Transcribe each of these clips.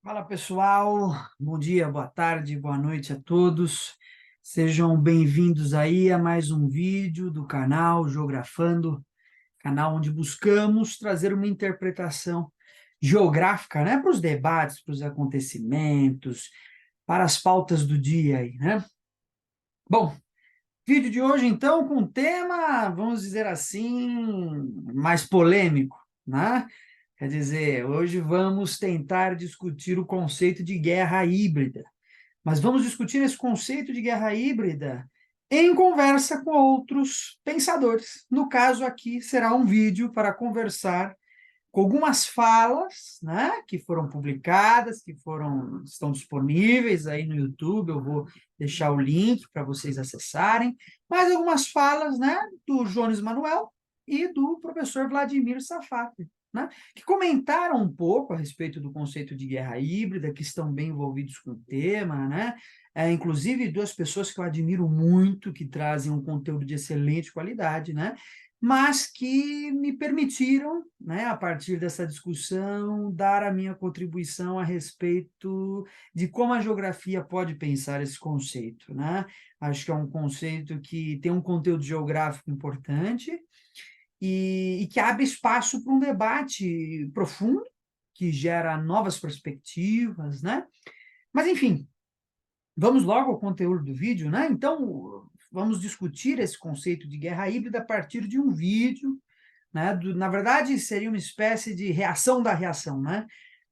Fala pessoal, bom dia, boa tarde, boa noite a todos. Sejam bem-vindos aí a mais um vídeo do canal Geografando, canal onde buscamos trazer uma interpretação geográfica, né, para os debates, para os acontecimentos, para as pautas do dia aí, né? Bom, vídeo de hoje então com um tema, vamos dizer assim, mais polêmico, né? Quer dizer, hoje vamos tentar discutir o conceito de guerra híbrida, mas vamos discutir esse conceito de guerra híbrida em conversa com outros pensadores. No caso aqui, será um vídeo para conversar com algumas falas, né, que foram publicadas, estão disponíveis aí no YouTube, eu vou deixar o link para vocês acessarem, mas algumas falas, né, do Jones Manuel e do professor Vladimir Safat, né, que comentaram um pouco a respeito do conceito de guerra híbrida, que estão bem envolvidos com o tema, né, inclusive duas pessoas que eu admiro muito, que trazem um conteúdo de excelente qualidade, né, mas que me permitiram, né, a partir dessa discussão, dar a minha contribuição a respeito de como a geografia pode pensar esse conceito, né? Acho que é um conceito que tem um conteúdo geográfico importante e que abre espaço para um debate profundo, que gera novas perspectivas, né? Mas, enfim, vamos logo ao conteúdo do vídeo, né? Então, vamos discutir esse conceito de guerra híbrida a partir de um vídeo, né? Na verdade, seria uma espécie de reação da reação, né?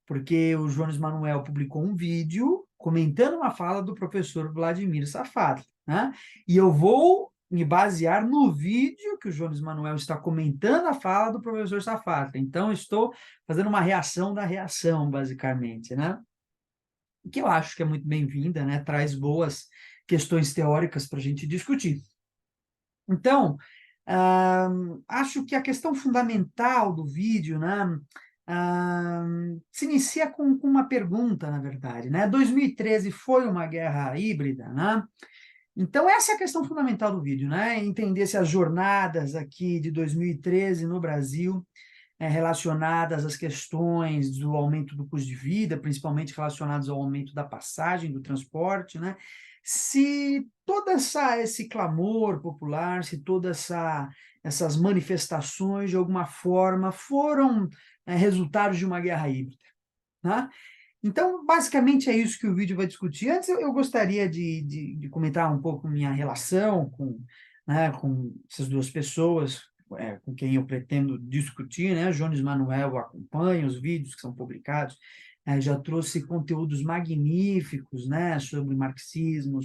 Porque o Jones Manuel publicou um vídeo comentando uma fala do professor Vladimir Safat, né? E eu vou me basear no vídeo que o Jones Manuel está comentando a fala do professor Safat. Então, estou fazendo uma reação da reação, basicamente, né? Que eu acho que é muito bem-vinda, né? Traz boas questões teóricas para a gente discutir. Então, acho que a questão fundamental do vídeo, né, se inicia com uma pergunta, na verdade, né? 2013 foi uma guerra híbrida, né? Então, essa é a questão fundamental do vídeo, né? Entender se as jornadas aqui de 2013 no Brasil relacionadas às questões do aumento do custo de vida, principalmente relacionadas ao aumento da passagem, do transporte, né? Se esse clamor popular, se essas manifestações, de alguma forma, foram resultados de uma guerra híbrida, né? Então, basicamente, é isso que o vídeo vai discutir. Antes, eu gostaria de comentar um pouco minha relação com, né, com essas duas pessoas, com quem eu pretendo discutir, né? Jones Manuel acompanha os vídeos que são publicados, já trouxe conteúdos magníficos, né, sobre marxismo,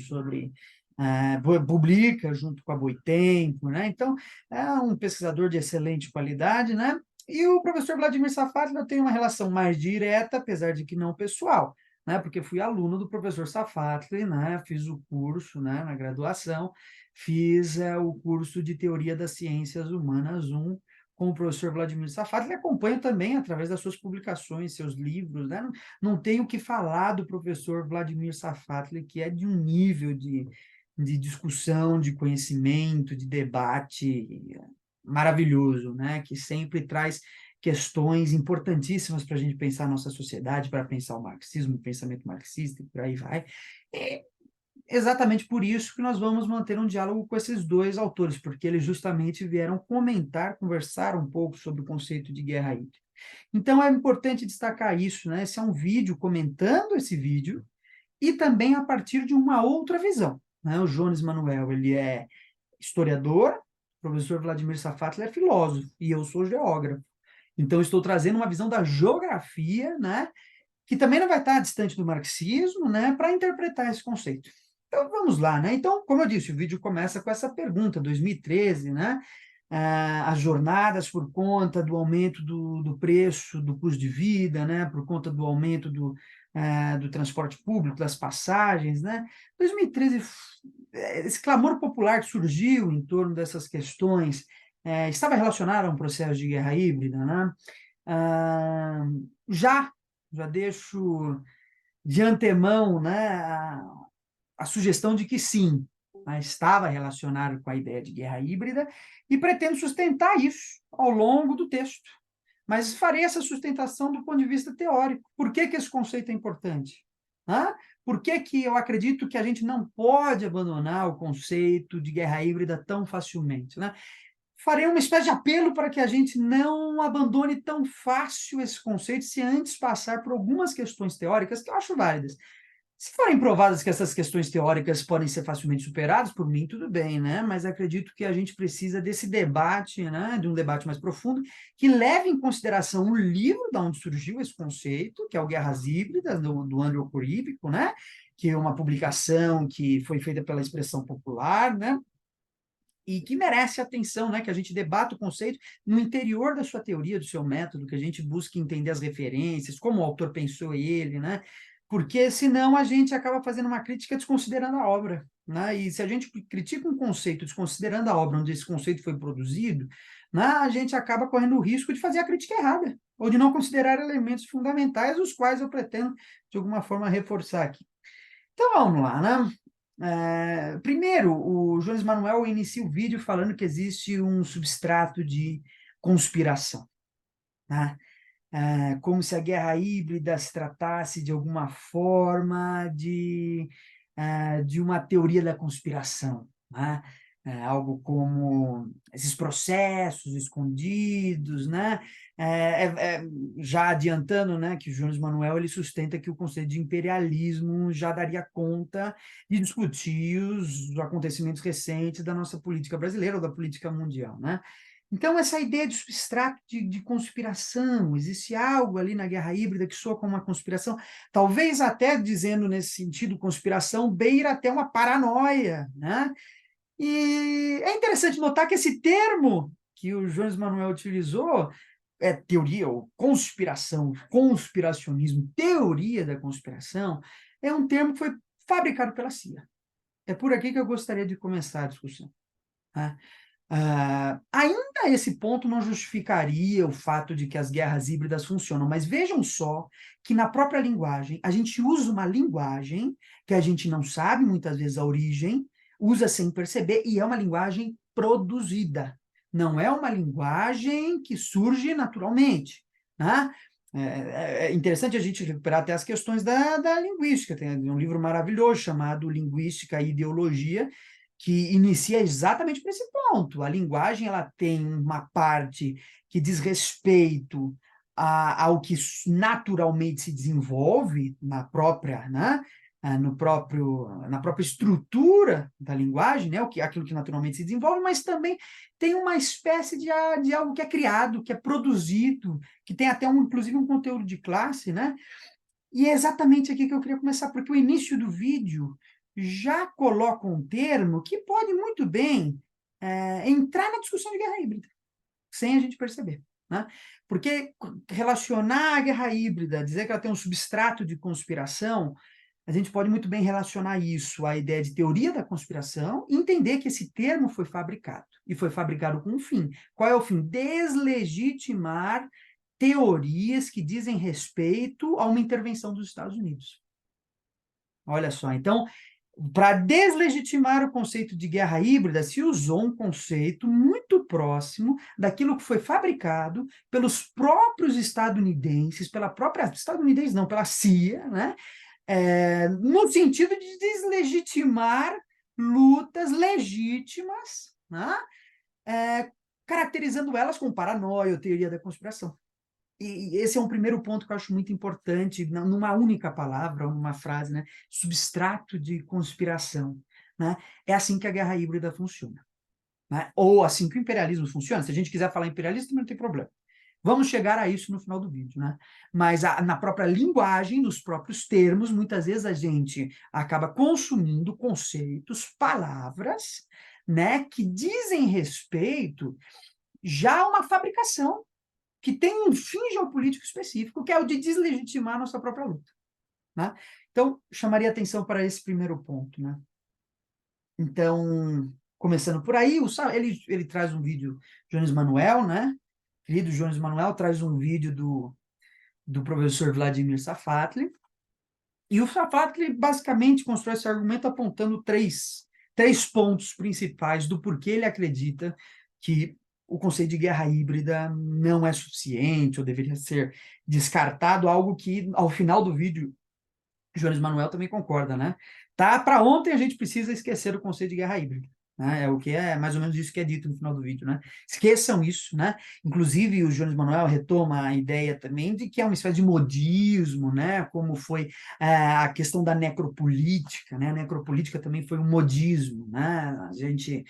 publica junto com a Boitempo, né? Então, é um pesquisador de excelente qualidade, né? E o professor Vladimir Safatli eu tenho uma relação mais direta, apesar de que não pessoal, né? Porque fui aluno do professor Safatli, né? Fiz o curso, né, na graduação, fiz o curso de Teoria das Ciências Humanas 1 com o professor Vladimir Safatli, e acompanho também através das suas publicações, seus livros, né? Não tenho o que falar do professor Vladimir Safatli, que é de um nível de discussão, de conhecimento, de debate maravilhoso, né? Que sempre traz questões importantíssimas para a gente pensar a nossa sociedade, para pensar o marxismo, o pensamento marxista e por aí vai. É exatamente por isso que nós vamos manter um diálogo com esses dois autores, porque eles justamente vieram comentar, conversar um pouco sobre o conceito de guerra híbrida. Então é importante destacar isso, né? Esse é um vídeo comentando esse vídeo e também a partir de uma outra visão, né? O Jones Manuel, ele é historiador, o professor Vladimir Safatli é filósofo e eu sou geógrafo. Então, estou trazendo uma visão da geografia, né, que também não vai estar distante do marxismo, né, para interpretar esse conceito. Então, vamos lá, né? Então, como eu disse, o vídeo começa com essa pergunta, 2013, né? As jornadas por conta do aumento do preço, do custo de vida, né? Por conta do aumento do transporte público, das passagens, né? 2013, esse clamor popular que surgiu em torno dessas questões estava relacionado a um processo de guerra híbrida, né? Ah, já, já deixo de antemão, né, a sugestão de que sim, né, estava relacionado com a ideia de guerra híbrida e pretendo sustentar isso ao longo do texto, mas farei essa sustentação do ponto de vista teórico. Por que que esse conceito é importante? Hã? Por que que eu acredito que a gente não pode abandonar o conceito de guerra híbrida tão facilmente, né? Farei uma espécie de apelo para que a gente não abandone tão fácil esse conceito, se antes passar por algumas questões teóricas que eu acho válidas. Se forem provadas que essas questões teóricas podem ser facilmente superadas, por mim, tudo bem, né? Mas acredito que a gente precisa desse debate, né? De um debate mais profundo, que leve em consideração o livro de onde surgiu esse conceito, que é o Guerras Híbridas, do Andrew Coríbico, né? Que é uma publicação que foi feita pela Expressão Popular, né? E que merece atenção, né? Que a gente debata o conceito no interior da sua teoria, do seu método, que a gente busque entender as referências, como o autor pensou ele, né? Porque senão a gente acaba fazendo uma crítica desconsiderando a obra, né? E se a gente critica um conceito desconsiderando a obra onde esse conceito foi produzido, né, a gente acaba correndo o risco de fazer a crítica errada, ou de não considerar elementos fundamentais, os quais eu pretendo, de alguma forma, reforçar aqui. Então, vamos lá, né? Primeiro, o Jones Manuel inicia o vídeo falando que existe um substrato de conspiração, né? Como se a guerra híbrida se tratasse de alguma forma de uma teoria da conspiração, né? Algo como esses processos escondidos, né? Já adiantando, né, que o Jones Manuel ele sustenta que o conceito de imperialismo já daria conta de discutir os acontecimentos recentes da nossa política brasileira ou da política mundial, né? Então, essa ideia de substrato de conspiração, existe algo ali na guerra híbrida que soa como uma conspiração, talvez até dizendo nesse sentido, conspiração, beira até uma paranoia, né? E é interessante notar que esse termo que o Jones Manuel utilizou, teoria ou conspiração, conspiracionismo, teoria da conspiração, é um termo que foi fabricado pela CIA. É por aqui que eu gostaria de começar a discussão, né? Ainda esse ponto não justificaria o fato de que as guerras híbridas funcionam, mas vejam só que na própria linguagem, a gente usa uma linguagem que a gente não sabe muitas vezes a origem, usa sem perceber, e é uma linguagem produzida. Não é uma linguagem que surge naturalmente, né? É interessante a gente recuperar até as questões da linguística. Tem um livro maravilhoso chamado Linguística e Ideologia, que inicia exatamente por esse ponto. A linguagem ela tem uma parte que diz respeito ao que naturalmente se desenvolve na própria, né? Na própria estrutura da linguagem, né? Aquilo que naturalmente se desenvolve, mas também tem uma espécie de algo que é criado, que é produzido, que tem até inclusive um conteúdo de classe, né? E é exatamente aqui que eu queria começar, porque o início do vídeo já coloca um termo que pode muito bem entrar na discussão de guerra híbrida, sem a gente perceber, né? Porque relacionar a guerra híbrida, dizer que ela tem um substrato de conspiração, a gente pode muito bem relacionar isso à ideia de teoria da conspiração e entender que esse termo foi fabricado, e foi fabricado com um fim. Qual é o fim? Deslegitimar teorias que dizem respeito a uma intervenção dos Estados Unidos. Olha só, então, para deslegitimar o conceito de guerra híbrida, se usou um conceito muito próximo daquilo que foi fabricado pelos próprios estadunidenses, pela própria estadunidense, não, pela CIA, né? No sentido de deslegitimar lutas legítimas, né? Caracterizando elas como paranoia ou teoria da conspiração. E esse é um primeiro ponto que eu acho muito importante, numa única palavra, uma frase, né? Substrato de conspiração, né? É assim que a guerra híbrida funciona, né? Ou assim que o imperialismo funciona. Se a gente quiser falar imperialismo, também não tem problema. Vamos chegar a isso no final do vídeo, né? Mas na própria linguagem, nos próprios termos, muitas vezes a gente acaba consumindo conceitos, palavras, né, que dizem respeito já a uma fabricação que tem um fim geopolítico específico, que é o de deslegitimar a nossa própria luta, né? Então, chamaria atenção para esse primeiro ponto, né? Então, começando por aí, ele traz um vídeo, Jones Manuel, né? Querido Jones Manuel, traz um vídeo do professor Vladimir Safatli, e o Safatli basicamente constrói esse argumento apontando três pontos principais do porquê ele acredita que o conceito de guerra híbrida não é suficiente, ou deveria ser descartado, algo que, ao final do vídeo, Jones Manuel também concorda, né? Tá, para ontem a gente precisa esquecer o conceito de guerra híbrida. Né? É o que é mais ou menos isso que é dito no final do vídeo, né? Esqueçam isso, né? Inclusive o Jones Manuel retoma a ideia também de que é uma espécie de modismo, né? Como foi a questão da necropolítica, né? A necropolítica também foi um modismo, né? A gente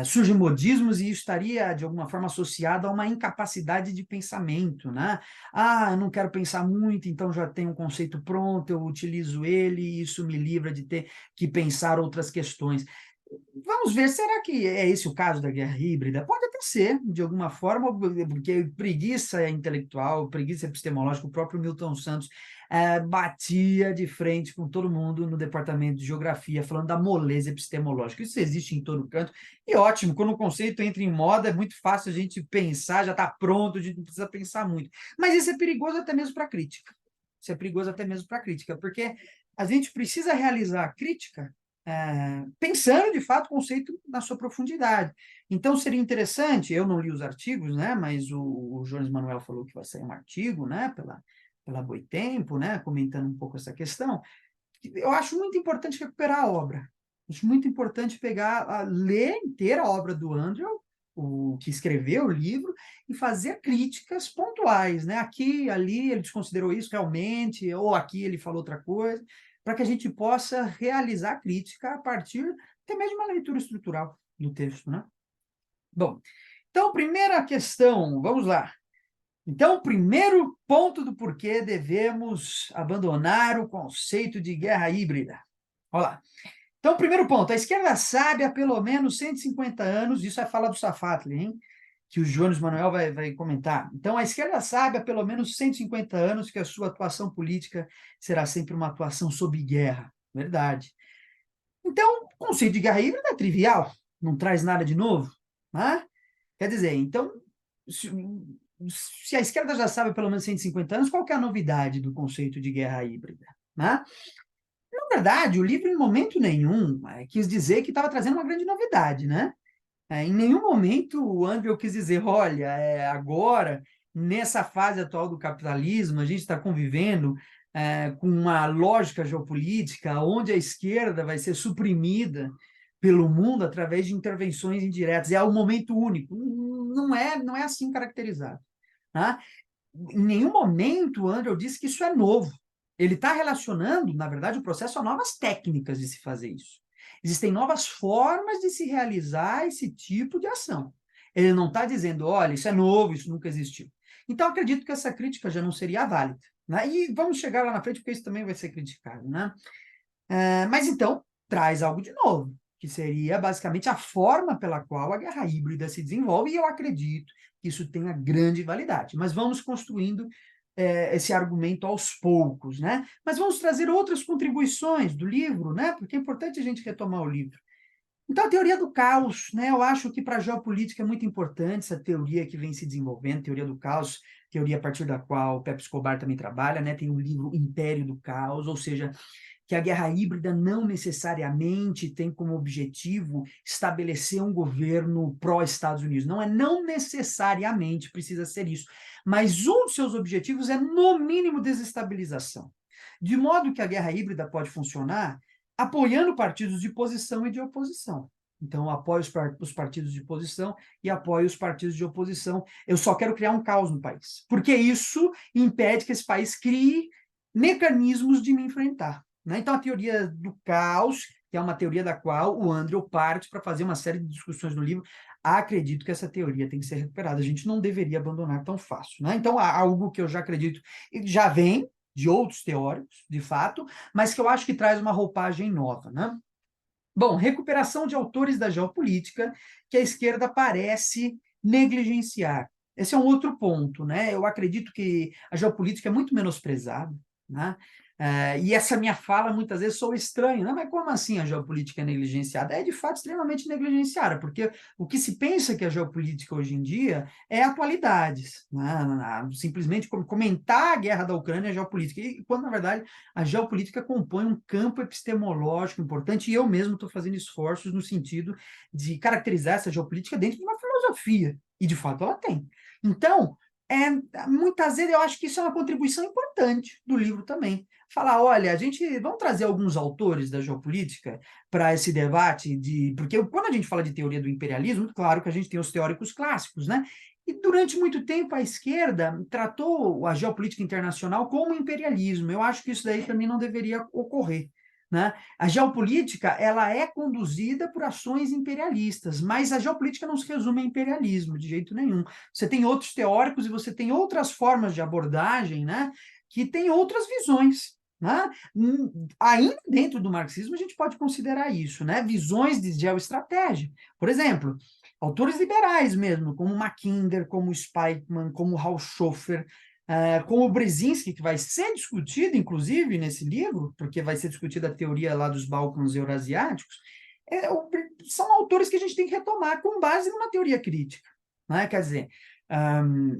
surgem modismos e isso estaria de alguma forma associado a uma incapacidade de pensamento, né? Ah, eu não quero pensar muito, então já tenho um conceito pronto, eu utilizo ele e isso me livra de ter que pensar outras questões. Vamos ver, será que é esse o caso da guerra híbrida? Pode até ser, de alguma forma, porque preguiça intelectual, preguiça epistemológica, o próprio Milton Santos batia de frente com todo mundo no departamento de geografia, falando da moleza epistemológica. Isso existe em todo canto, e ótimo, quando o conceito entra em moda, é muito fácil a gente pensar, já está pronto, a gente não precisa pensar muito. Mas isso é perigoso até mesmo para a crítica. Isso é perigoso até mesmo para a crítica, porque a gente precisa realizar a crítica pensando, de fato, o conceito na sua profundidade. Então, seria interessante, eu não li os artigos, né, mas o Jones Manuel falou que vai sair um artigo, né, pela Boitempo, né, comentando um pouco essa questão. Eu acho muito importante recuperar a obra. Acho muito importante ler inteira a obra do Andrew, o que escreveu o livro, e fazer críticas pontuais, né? Aqui, ali, ele desconsiderou isso realmente, ou aqui ele falou outra coisa, para que a gente possa realizar a crítica a partir até mesmo de uma leitura estrutural do texto, né? Bom, então, primeira questão, vamos lá. Então, o primeiro ponto do porquê devemos abandonar o conceito de guerra híbrida. Olha lá. Então, primeiro ponto, a esquerda sabe há pelo menos 150 anos, isso é fala do Safatli, hein? Que o Jones Manuel vai comentar. Então, a esquerda sabe há pelo menos 150 anos que a sua atuação política será sempre uma atuação sob guerra. Verdade. Então, o conceito de guerra híbrida é trivial, não traz nada de novo. Né? Quer dizer, então, se, se a esquerda já sabe há pelo menos 150 anos, qual que é a novidade do conceito de guerra híbrida? Né? Na verdade, o livro, em momento nenhum, quis dizer que estava trazendo uma grande novidade, né? Em nenhum momento o Andrew quis dizer, olha, agora, nessa fase atual do capitalismo, a gente está convivendo com uma lógica geopolítica onde a esquerda vai ser suprimida pelo mundo através de intervenções indiretas. É um momento único. Não é assim caracterizado. Tá? Em nenhum momento o Andrew disse que isso é novo. Ele está relacionando, na verdade, o processo a novas técnicas de se fazer isso. Existem novas formas de se realizar esse tipo de ação. Ele não está dizendo, olha, isso é novo, isso nunca existiu. Então, acredito que essa crítica já não seria válida. Né? E vamos chegar lá na frente, porque isso também vai ser criticado. Né? Mas então, traz algo de novo, que seria basicamente a forma pela qual a guerra híbrida se desenvolve, e eu acredito que isso tenha grande validade. Mas vamos construindo esse argumento aos poucos, né? Mas vamos trazer outras contribuições do livro, né? Porque é importante a gente retomar o livro. Então, a teoria do caos, né? Eu acho que para a geopolítica é muito importante essa teoria que vem se desenvolvendo, teoria do caos, teoria a partir da qual Pepe Escobar também trabalha, né? Tem o livro Império do Caos, ou seja, que a guerra híbrida não necessariamente tem como objetivo estabelecer um governo pró-Estados Unidos. Não necessariamente precisa ser isso. Mas um dos seus objetivos é, no mínimo, desestabilização. De modo que a guerra híbrida pode funcionar apoiando partidos de posição e de oposição. Então, apoio os partidos de posição e apoio os partidos de oposição. Eu só quero criar um caos no país, porque isso impede que esse país crie mecanismos de me enfrentar. Né? Então, a teoria do caos, que é uma teoria da qual o Andrew parte para fazer uma série de discussões no livro, acredito que essa teoria tem que ser recuperada. A gente não deveria abandonar tão fácil. Né? Então, algo que eu já acredito, já vem de outros teóricos, de fato, mas que eu acho que traz uma roupagem nova. Né? Bom, recuperação de autores da geopolítica que a esquerda parece negligenciar. Esse é um outro ponto. Né? Eu acredito que a geopolítica é muito menosprezada. né? E essa minha fala, muitas vezes, sou estranho, né? Mas como assim a geopolítica é negligenciada? É, de fato, extremamente negligenciada, porque o que se pensa que a geopolítica hoje em dia é atualidades, né? Simplesmente comentar a guerra da Ucrânia é geopolítica, e quando, na verdade, a geopolítica compõe um campo epistemológico importante, e eu mesmo estou fazendo esforços no sentido de caracterizar essa geopolítica dentro de uma filosofia, e, de fato, ela tem. Então, muitas vezes eu acho que isso é uma contribuição importante do livro também. Falar, olha, vamos trazer alguns autores da geopolítica para esse debate porque quando a gente fala de teoria do imperialismo, claro que a gente tem os teóricos clássicos, né? E durante muito tempo a esquerda tratou a geopolítica internacional como imperialismo. Eu acho que isso daí também não deveria ocorrer, né? A geopolítica, ela é conduzida por ações imperialistas, mas a geopolítica não se resume a imperialismo de jeito nenhum. Você tem outros teóricos e você tem outras formas de abordagem, né, que têm outras visões, né? Ainda dentro do marxismo a gente pode considerar isso, né? Visões de geoestratégia. Por exemplo, autores liberais mesmo, como Mackinder, como Spykman, como Haushofer, com o Brzezinski, que vai ser discutido, inclusive, nesse livro, porque vai ser discutida a teoria lá dos Balcãs Eurasiáticos, são autores que a gente tem que retomar com base numa teoria crítica, né? Quer dizer,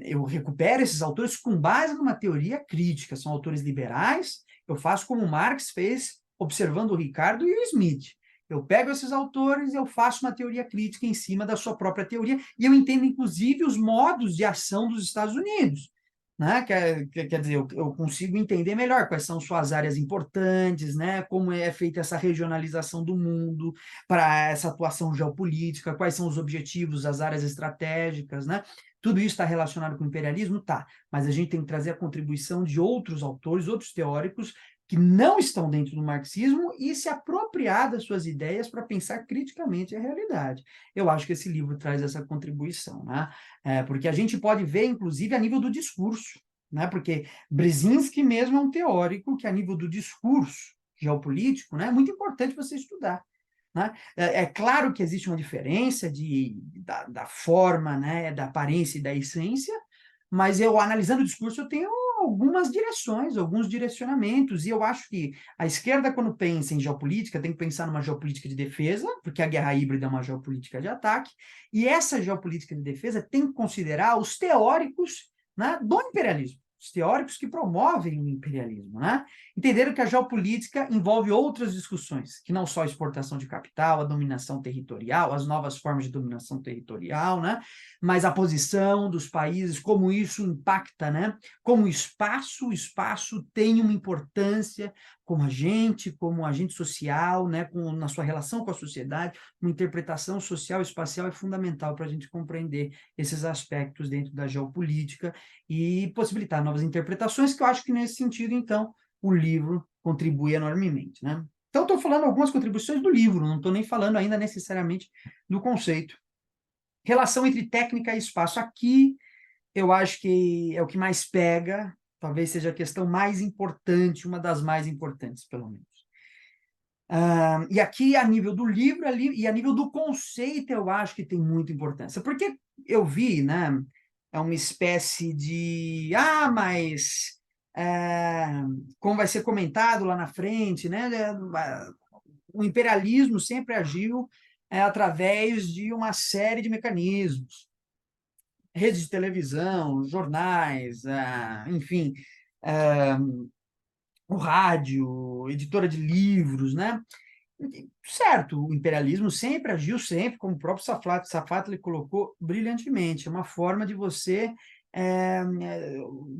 eu recupero esses autores com base numa teoria crítica, são autores liberais, eu faço como Marx fez, observando o Ricardo e o Smith. Eu pego esses autores, eu faço uma teoria crítica em cima da sua própria teoria, e eu entendo, inclusive, os modos de ação dos Estados Unidos, né? Quer dizer, eu consigo entender melhor quais são suas áreas importantes, né? Como é feita essa regionalização do mundo para essa atuação geopolítica, quais são os objetivos, as áreas estratégicas, né? Tudo isso está relacionado com o imperialismo? Tá, mas a gente tem que trazer a contribuição de outros autores, outros teóricos, que não estão dentro do marxismo e se apropriar das suas ideias para pensar criticamente a realidade. Eu acho que esse livro traz essa contribuição, né? Porque a gente pode ver, inclusive, a nível do discurso, né? Porque Brzezinski mesmo é um teórico que, a nível do discurso geopolítico, né, é muito importante você estudar, né? É claro que existe uma diferença da forma, né, da aparência e da essência, mas eu, analisando o discurso, eu tenho algumas direções, alguns direcionamentos, e eu acho que a esquerda, quando pensa em geopolítica, tem que pensar numa geopolítica de defesa, porque a guerra híbrida é uma geopolítica de ataque, e essa geopolítica de defesa tem que considerar os teóricos, né, do imperialismo, os teóricos que promovem o imperialismo, né? Entenderam que a geopolítica envolve outras discussões, que não só a exportação de capital, a dominação territorial, as novas formas de dominação territorial, né? Mas a posição dos países, como isso impacta, né? Como o espaço tem uma importância como agente social, né? Na sua relação com a sociedade, uma interpretação social e espacial é fundamental para a gente compreender esses aspectos dentro da geopolítica e possibilitar novas interpretações, que eu acho que nesse sentido, então, o livro contribui enormemente, né? Então, estou falando algumas contribuições do livro, não estou nem falando ainda necessariamente do conceito. Relação entre técnica e espaço. Aqui, eu acho que é o que mais pega, talvez seja a questão mais importante, uma das mais importantes, pelo menos. E aqui, a nível do livro e a nível do conceito, eu acho que tem muita importância, porque eu vi, né, é uma espécie de, mas como vai ser comentado lá na frente, né, o imperialismo sempre agiu através de uma série de mecanismos, redes de televisão, jornais, enfim, o rádio, editora de livros, né? Certo, o imperialismo sempre agiu, sempre, como o próprio Safatli colocou brilhantemente, é uma forma de você,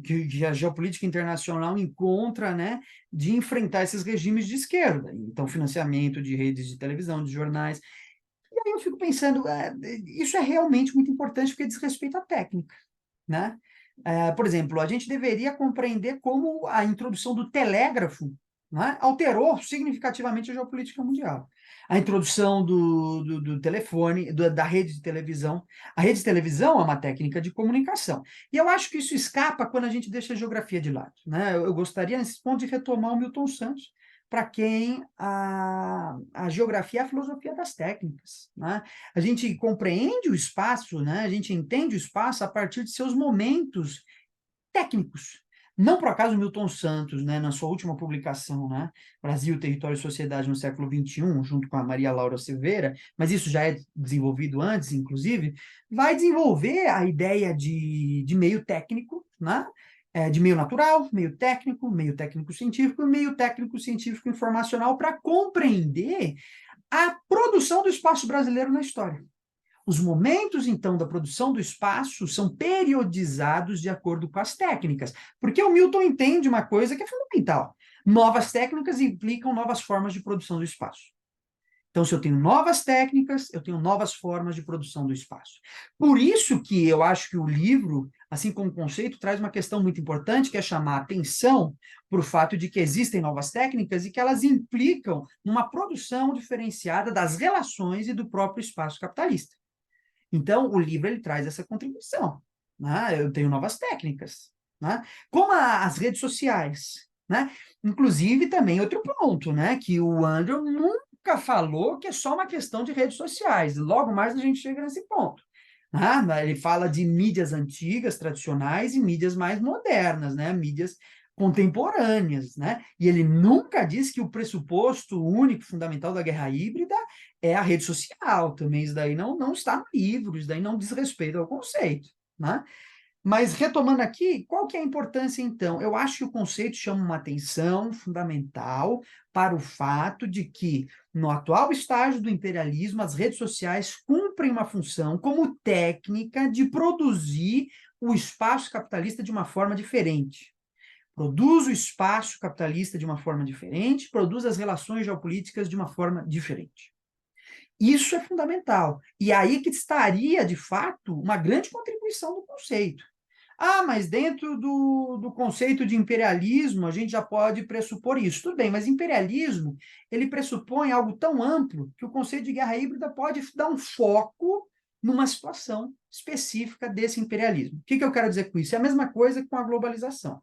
que a geopolítica internacional encontra, né, de enfrentar esses regimes de esquerda, então financiamento de redes de televisão, de jornais, e aí eu fico pensando, isso é realmente muito importante porque diz respeito à técnica, né? Por exemplo, a gente deveria compreender como a introdução do telégrafo, né, alterou significativamente a geopolítica mundial. A introdução do telefone, da rede de televisão. A rede de televisão é uma técnica de comunicação. E eu acho que isso escapa quando a gente deixa a geografia de lado, né? Eu gostaria, nesse ponto, de retomar o Milton Santos, para quem a geografia é a filosofia das técnicas, né? A gente compreende o espaço, né? A gente entende o espaço a partir de seus momentos técnicos, Não por acaso Milton Santos, né, na sua última publicação, né, Brasil, Território e Sociedade no século XXI, junto com a Maria Laura Silveira, mas isso já é desenvolvido antes, inclusive, vai desenvolver a ideia de meio técnico, né, de meio técnico-científico e meio técnico-científico informacional para compreender a produção do espaço brasileiro na história. Os momentos, então, da produção do espaço são periodizados de acordo com as técnicas, porque o Milton entende uma coisa que é fundamental. Novas técnicas implicam novas formas de produção do espaço. Então, se eu tenho novas técnicas, eu tenho novas formas de produção do espaço. Por isso que eu acho que o livro, assim como o conceito, traz uma questão muito importante, que é chamar a atenção para o fato de que existem novas técnicas e que elas implicam uma produção diferenciada das relações e do próprio espaço capitalista. Então, o livro ele traz essa contribuição. Né? Eu tenho novas técnicas. Né? Como as redes sociais. Né? Inclusive, também outro ponto, né? Que o Andrew nunca falou que é só uma questão de redes sociais. Logo mais a gente chega nesse ponto. Né? Ele fala de mídias antigas, tradicionais, e mídias mais modernas, né? Mídias contemporâneas, né? E ele nunca disse que o pressuposto único, fundamental da guerra híbrida é a rede social. Também isso daí não está no livro, isso daí não diz respeito ao conceito, né? Mas, retomando aqui, qual que é a importância, então? Eu acho que o conceito chama uma atenção fundamental para o fato de que, no atual estágio do imperialismo, as redes sociais cumprem uma função como técnica de produzir o espaço capitalista de uma forma diferente. Produz o espaço capitalista de uma forma diferente, produz as relações geopolíticas de uma forma diferente. Isso é fundamental. E aí que estaria, de fato, uma grande contribuição do conceito. Ah, mas dentro do conceito de imperialismo, a gente já pode pressupor isso. Tudo bem, mas imperialismo, ele pressupõe algo tão amplo que o conceito de guerra híbrida pode dar um foco numa situação específica desse imperialismo. O que eu quero dizer com isso? É a mesma coisa com a globalização.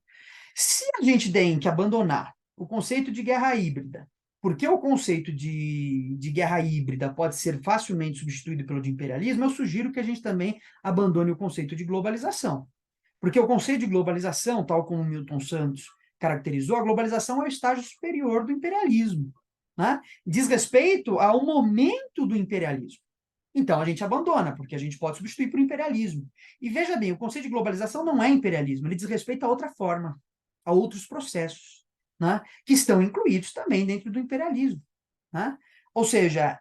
Se a gente tem que abandonar o conceito de guerra híbrida, porque o conceito de guerra híbrida pode ser facilmente substituído pelo de imperialismo, eu sugiro que a gente também abandone o conceito de globalização. Porque o conceito de globalização, tal como Milton Santos caracterizou, a globalização é o estágio superior do imperialismo. Né? Diz respeito ao momento do imperialismo. Então, a gente abandona, porque a gente pode substituir por imperialismo. E veja bem, o conceito de globalização não é imperialismo, ele diz respeito a outra forma, a outros processos, né? Que estão incluídos também dentro do imperialismo. Né? Ou seja,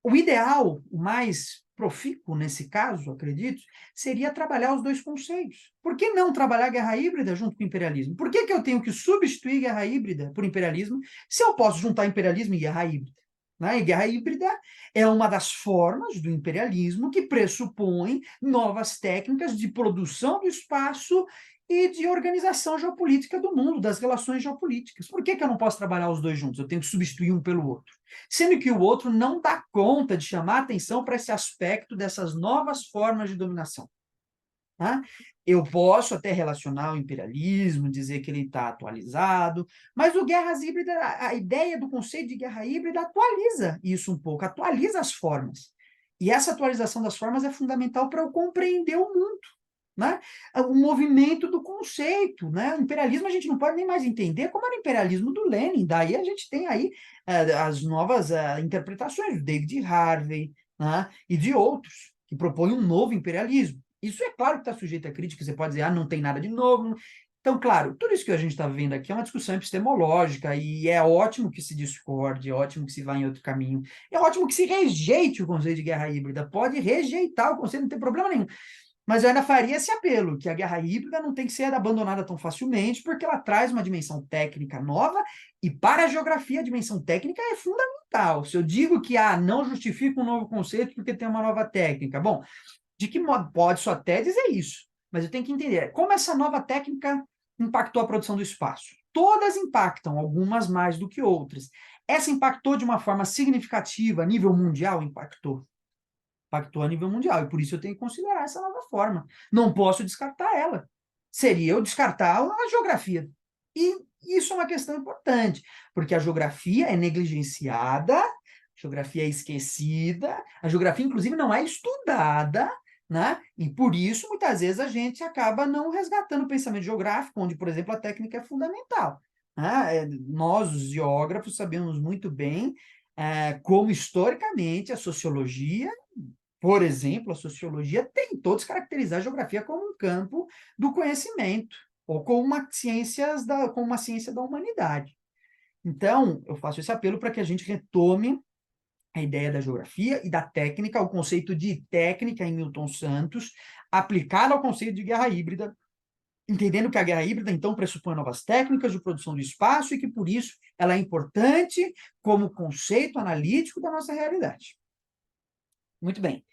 o ideal, o mais profícuo nesse caso, acredito, seria trabalhar os dois conceitos. Por que não trabalhar guerra híbrida junto com o imperialismo? Por que eu tenho que substituir guerra híbrida por imperialismo se eu posso juntar imperialismo e guerra híbrida? Né? E guerra híbrida é uma das formas do imperialismo que pressupõe novas técnicas de produção do espaço e de organização geopolítica do mundo, das relações geopolíticas. Por que eu não posso trabalhar os dois juntos? Eu tenho que substituir um pelo outro. Sendo que o outro não dá conta de chamar atenção para esse aspecto dessas novas formas de dominação. Tá? Eu posso até relacionar o imperialismo, dizer que ele está atualizado, mas o guerras híbridas, a ideia do conceito de guerra híbrida atualiza isso um pouco, atualiza as formas. E essa atualização das formas é fundamental para eu compreender o mundo. Né? O movimento do conceito. Né? O imperialismo a gente não pode nem mais entender como era o imperialismo do Lenin. Daí a gente tem aí as novas interpretações do David Harvey, né? E de outros, que propõem um novo imperialismo. Isso é claro que está sujeito a crítica, você pode dizer, não tem nada de novo. Então, claro, tudo isso que a gente está vendo aqui é uma discussão epistemológica e é ótimo que se discorde, é ótimo que se vá em outro caminho, é ótimo que se rejeite o conceito de guerra híbrida, pode rejeitar o conceito, não tem problema nenhum. Mas eu ainda faria esse apelo, que a guerra híbrida não tem que ser abandonada tão facilmente, porque ela traz uma dimensão técnica nova, e para a geografia a dimensão técnica é fundamental. Se eu digo que não justifica um novo conceito porque tem uma nova técnica, bom, de que modo? Pode-se até dizer isso, mas eu tenho que entender como essa nova técnica impactou a produção do espaço. Todas impactam, algumas mais do que outras. Essa impactou de uma forma significativa, a nível mundial, impactou a nível mundial, e por isso eu tenho que considerar essa nova forma. Não posso descartar ela. Seria eu descartar a geografia. E isso é uma questão importante, porque a geografia é negligenciada, a geografia é esquecida, a geografia, inclusive, não é estudada né? E por isso, muitas vezes, a gente acaba não resgatando o pensamento geográfico, onde, por exemplo, a técnica é fundamental, né? Nós, os geógrafos, sabemos muito bem como, historicamente, a sociologia, por exemplo, a sociologia tentou descaracterizar a geografia como um campo do conhecimento, ou como como uma ciência da humanidade. Então, eu faço esse apelo para que a gente retome a ideia da geografia e da técnica, o conceito de técnica em Milton Santos, aplicado ao conceito de guerra híbrida, entendendo que a guerra híbrida, então, pressupõe novas técnicas de produção do espaço e que, por isso, ela é importante como conceito analítico da nossa realidade. Muito bem.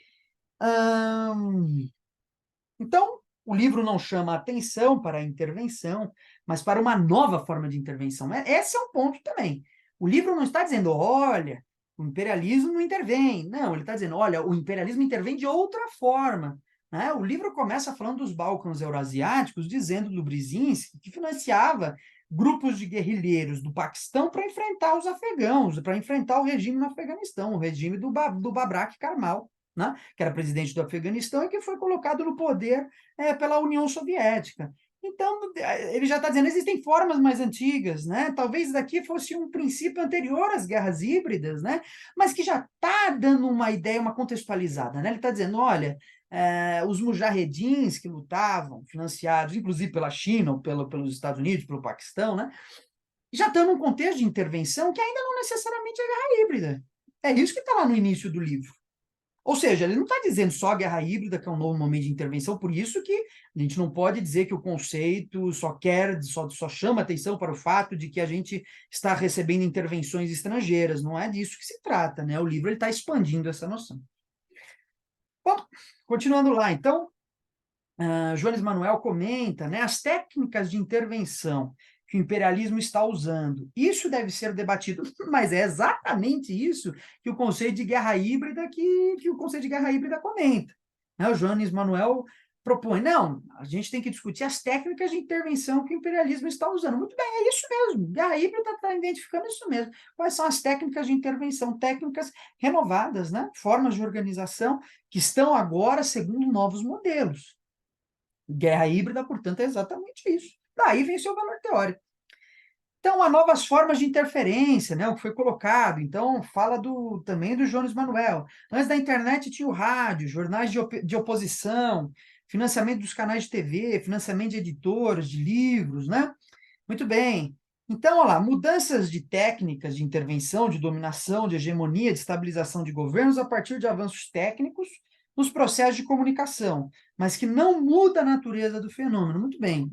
Então, o livro não chama atenção para a intervenção, mas para uma nova forma de intervenção. Esse é um ponto também. O livro não está dizendo, olha, o imperialismo não intervém. Não, ele está dizendo, olha, o imperialismo intervém de outra forma. Né? O livro começa falando dos Balcãs Euroasiáticos, dizendo do Brzezinski que financiava grupos de guerrilheiros do Paquistão para enfrentar os afegãos, para enfrentar o regime no Afeganistão, o regime do Babrak Karmal, né? Que era presidente do Afeganistão e que foi colocado no poder pela União Soviética. Então, ele já está dizendo, existem formas mais antigas, né? Talvez daqui fosse um princípio anterior às guerras híbridas, né? Mas que já está dando uma ideia, uma contextualizada, né? Ele está dizendo, olha, os mujahedins que lutavam, financiados, inclusive pela China, ou pelos Estados Unidos, pelo Paquistão, né? Já estão num contexto de intervenção que ainda não necessariamente é guerra híbrida. É isso que está lá no início do livro. Ou seja, ele não está dizendo só a guerra híbrida, que é um novo momento de intervenção, por isso que a gente não pode dizer que o conceito só chama atenção para o fato de que a gente está recebendo intervenções estrangeiras. Não é disso que se trata, né? O livro está expandindo essa noção. Bom, continuando lá, então, Jones Manuel comenta, né, as técnicas de intervenção que o imperialismo está usando. Isso deve ser debatido, mas é exatamente isso que o conceito de guerra híbrida que o conceito de guerra híbrida comenta. Né? O Jones Manuel propõe, não, a gente tem que discutir as técnicas de intervenção que o imperialismo está usando. Muito bem, é isso mesmo. Guerra híbrida está identificando isso mesmo. Quais são as técnicas de intervenção? Técnicas renovadas, né? Formas de organização que estão agora segundo novos modelos. Guerra híbrida, portanto, é exatamente isso. Daí vem seu valor teórico. Então, há novas formas de interferência, né, o que foi colocado. Então, fala também do Jones Manuel. Antes da internet tinha o rádio, jornais de oposição, financiamento dos canais de TV, financiamento de editoras, de livros, né? Muito bem. Então, olha lá, mudanças de técnicas de intervenção, de dominação, de hegemonia, de estabilização de governos a partir de avanços técnicos nos processos de comunicação, mas que não muda a natureza do fenômeno. Muito bem,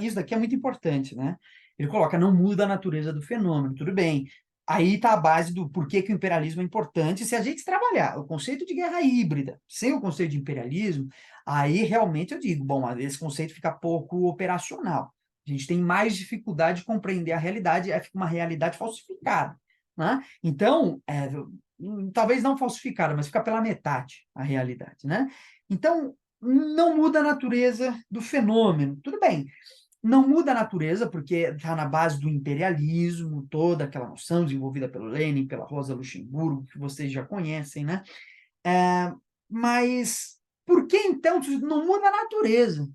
isso daqui é muito importante, né? Ele coloca, não muda a natureza do fenômeno, tudo bem. Aí está a base do porquê que o imperialismo é importante. Se a gente trabalhar o conceito de guerra híbrida sem o conceito de imperialismo, aí realmente eu digo, bom, esse conceito fica pouco operacional. A gente tem mais dificuldade de compreender a realidade, fica uma realidade falsificada. Né? Então, talvez não falsificada, mas fica pela metade a realidade. Né? Então, não muda a natureza do fenômeno. Tudo bem, não muda a natureza, porque está na base do imperialismo, toda aquela noção desenvolvida pelo Lenin, pela Rosa Luxemburgo, que vocês já conhecem, né? Mas por que então não muda a natureza?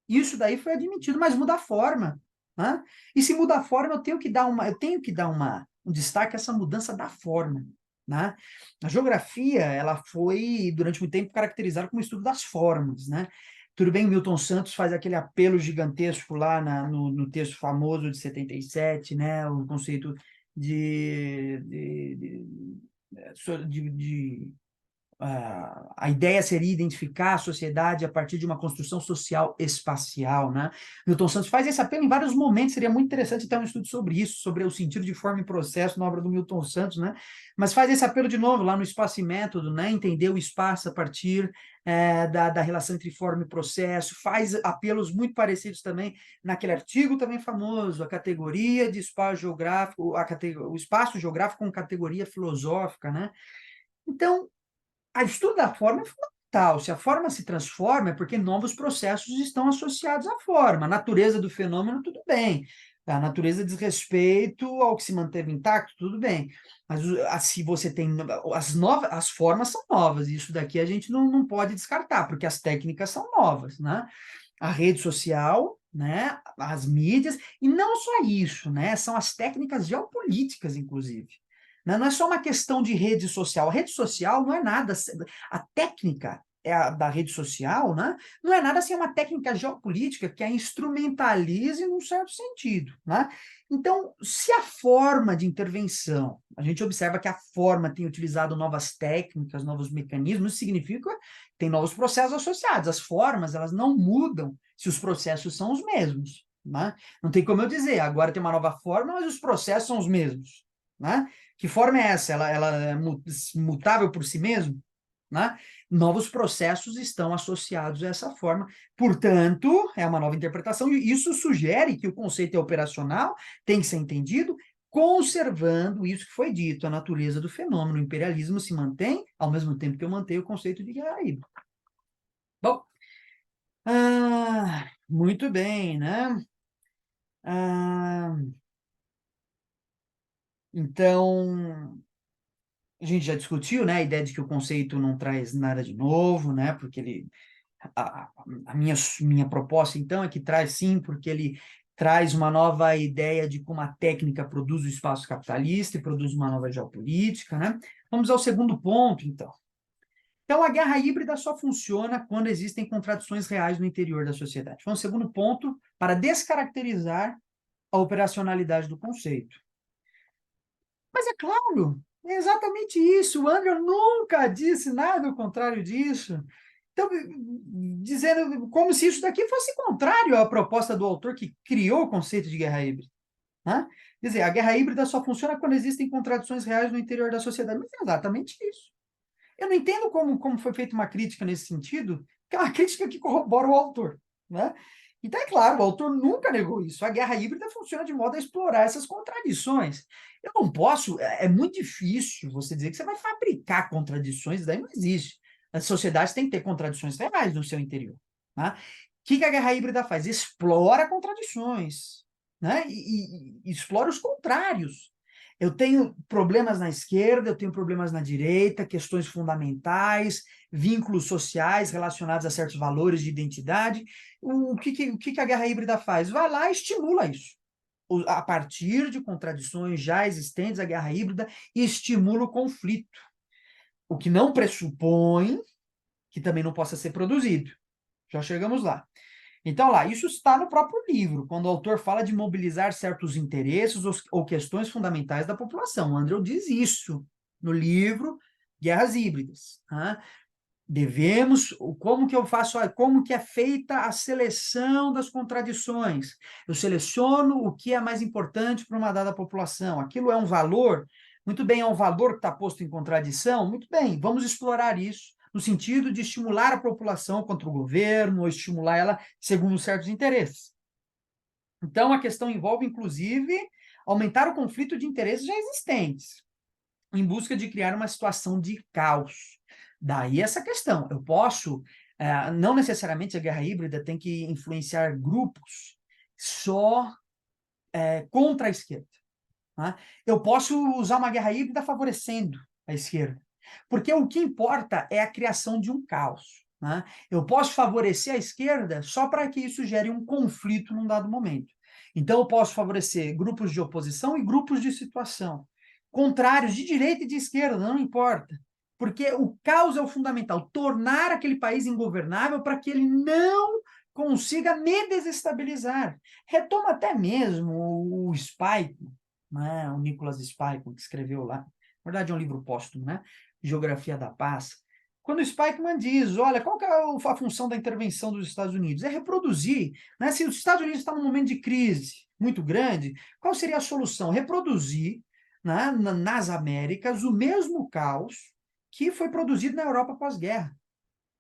Isso daí foi admitido, mas muda a forma. Né? E se muda a forma, eu tenho que dar um destaque a essa mudança da forma. Né? A geografia, ela foi, durante muito tempo, caracterizada como estudo das formas. Né? Tudo bem, Milton Santos faz aquele apelo gigantesco lá no texto famoso de 77, né? O conceito de a ideia seria identificar a sociedade a partir de uma construção social espacial, né? Milton Santos faz esse apelo em vários momentos, seria muito interessante ter um estudo sobre isso, sobre o sentido de forma e processo na obra do Milton Santos, né? Mas faz esse apelo de novo lá no Espaço e Método, né? Entender o espaço a partir da relação entre forma e processo, faz apelos muito parecidos também naquele artigo também famoso, a categoria de espaço geográfico, o espaço geográfico com categoria filosófica, né? Então, a estudo da forma é fundamental. Se a forma se transforma, é porque novos processos estão associados à forma. A natureza do fenômeno, tudo bem. A natureza diz respeito ao que se manteve intacto, tudo bem. Mas se você tem as formas são novas, e isso daqui a gente não pode descartar, porque as técnicas são novas, né? A rede social, né? As mídias, e não só isso, né? São as técnicas geopolíticas, inclusive. Né? Não é só uma questão de rede social. A rede social não é nada. A técnica da rede social, né? Não é nada assim, é uma técnica geopolítica que a instrumentalize num certo sentido, né? Então, se a forma de intervenção, a gente observa que a forma tem utilizado novas técnicas, novos mecanismos, isso significa que tem novos processos associados. As formas, elas não mudam se os processos são os mesmos, né? Não tem como eu dizer, agora tem uma nova forma, mas os processos são os mesmos, né? Que forma é essa? Ela é mutável por si mesmo? Né? Novos processos estão associados a essa forma. Portanto, é uma nova interpretação, e isso sugere que o conceito é operacional, tem que ser entendido, conservando isso que foi dito, a natureza do fenômeno. O imperialismo se mantém, ao mesmo tempo que eu mantenho o conceito de guerra híbrida. Bom, muito bem, né? Então, a gente já discutiu, né, a ideia de que o conceito não traz nada de novo, né, porque ele a minha proposta, então, é que traz sim, porque ele traz uma nova ideia de como a técnica produz o espaço capitalista e produz uma nova geopolítica, né? Vamos ao segundo ponto, então. Então, a guerra híbrida só funciona quando existem contradições reais no interior da sociedade. Foi um segundo ponto para descaracterizar a operacionalidade do conceito. Mas é claro, é exatamente isso. O André nunca disse nada ao contrário disso. Então, dizendo como se isso daqui fosse contrário à proposta do autor que criou o conceito de guerra híbrida. Né? Quer dizer, a guerra híbrida só funciona quando existem contradições reais no interior da sociedade. Mas é exatamente isso. Eu não entendo como foi feita uma crítica nesse sentido, que é uma crítica que corrobora o autor. Né? Então, é claro, o autor nunca negou isso. A guerra híbrida funciona de modo a explorar essas contradições. Eu não posso, é muito difícil você dizer que você vai fabricar contradições, daí não existe. As sociedades têm que ter contradições reais no seu interior. Né? O que a guerra híbrida faz? Explora contradições, né? E explora os contrários. Eu tenho problemas na esquerda, eu tenho problemas na direita, questões fundamentais, vínculos sociais relacionados a certos valores de identidade. O que a guerra híbrida faz? Vai lá e estimula isso. A partir de contradições já existentes, a guerra híbrida estimula o conflito, o que não pressupõe que também não possa ser produzido. Já chegamos lá. Então, lá, isso está no próprio livro, quando o autor fala de mobilizar certos interesses ou questões fundamentais da população. O Andrew diz isso no livro Guerras Híbridas. Né? Devemos, como que eu faço, como que é feita a seleção das contradições? Eu seleciono o que é mais importante para uma dada população. Aquilo é um valor? Muito bem, é um valor que está posto em contradição? Muito bem, vamos explorar isso, no sentido de estimular a população contra o governo, ou estimular ela segundo certos interesses. Então, a questão envolve, inclusive, aumentar o conflito de interesses já existentes, em busca de criar uma situação de caos. Daí essa questão. Eu posso, não necessariamente a guerra híbrida tem que influenciar grupos só contra a esquerda. Né? Eu posso usar uma guerra híbrida favorecendo a esquerda, porque o que importa é a criação de um caos. Né? Eu posso favorecer a esquerda só para que isso gere um conflito num dado momento. Então, eu posso favorecer grupos de oposição e grupos de situação. Contrários, de direita e de esquerda, não importa. Porque o caos é o fundamental, tornar aquele país ingovernável para que ele não consiga me desestabilizar. Retoma até mesmo o Spike, né? O Nicholas Spikeman, que escreveu lá. Na verdade, é um livro póstumo, né? Geografia da Paz. Quando o Spikeman diz, olha, qual que é a função da intervenção dos Estados Unidos? É reproduzir, né? Se os Estados Unidos estão num momento de crise muito grande, qual seria a solução? Reproduzir, né, nas Américas o mesmo caos que foi produzido na Europa pós-guerra.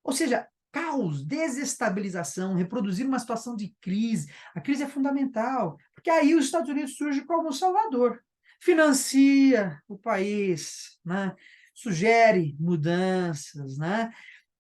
Ou seja, caos, desestabilização, reproduzir uma situação de crise. A crise é fundamental, porque aí os Estados Unidos surge como salvador. Financia o país, né? Sugere mudanças. Né?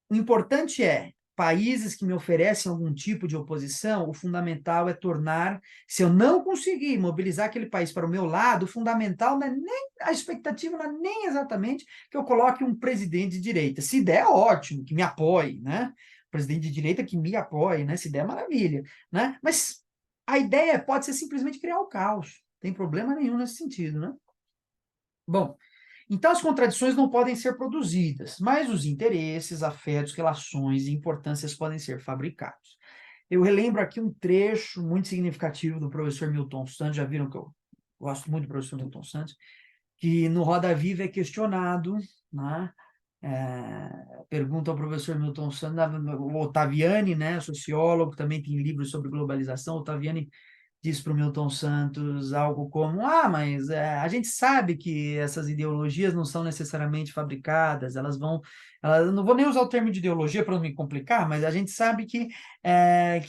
O importante é países que me oferecem algum tipo de oposição, o fundamental é tornar, se eu não conseguir mobilizar aquele país para o meu lado, o fundamental não é nem, a expectativa não é nem exatamente que eu coloque um presidente de direita. Se der, ótimo, que me apoie, né? Presidente de direita que me apoie, né? Se der, maravilha, né? Mas a ideia pode ser simplesmente criar o caos. Não tem problema nenhum nesse sentido, né? Bom, então as contradições não podem ser produzidas, mas os interesses, afetos, relações e importâncias podem ser fabricados. Eu relembro aqui um trecho muito significativo do professor Milton Santos, já viram que eu gosto muito do professor Milton Santos, que no Roda Viva é questionado, né? Pergunta ao professor Milton Santos, o Ottaviani, né, sociólogo, também tem livros sobre globalização, Ottaviani diz para o Milton Santos algo como, mas a gente sabe que essas ideologias não são necessariamente fabricadas, eu não vou nem usar o termo de ideologia para não me complicar, mas a gente sabe que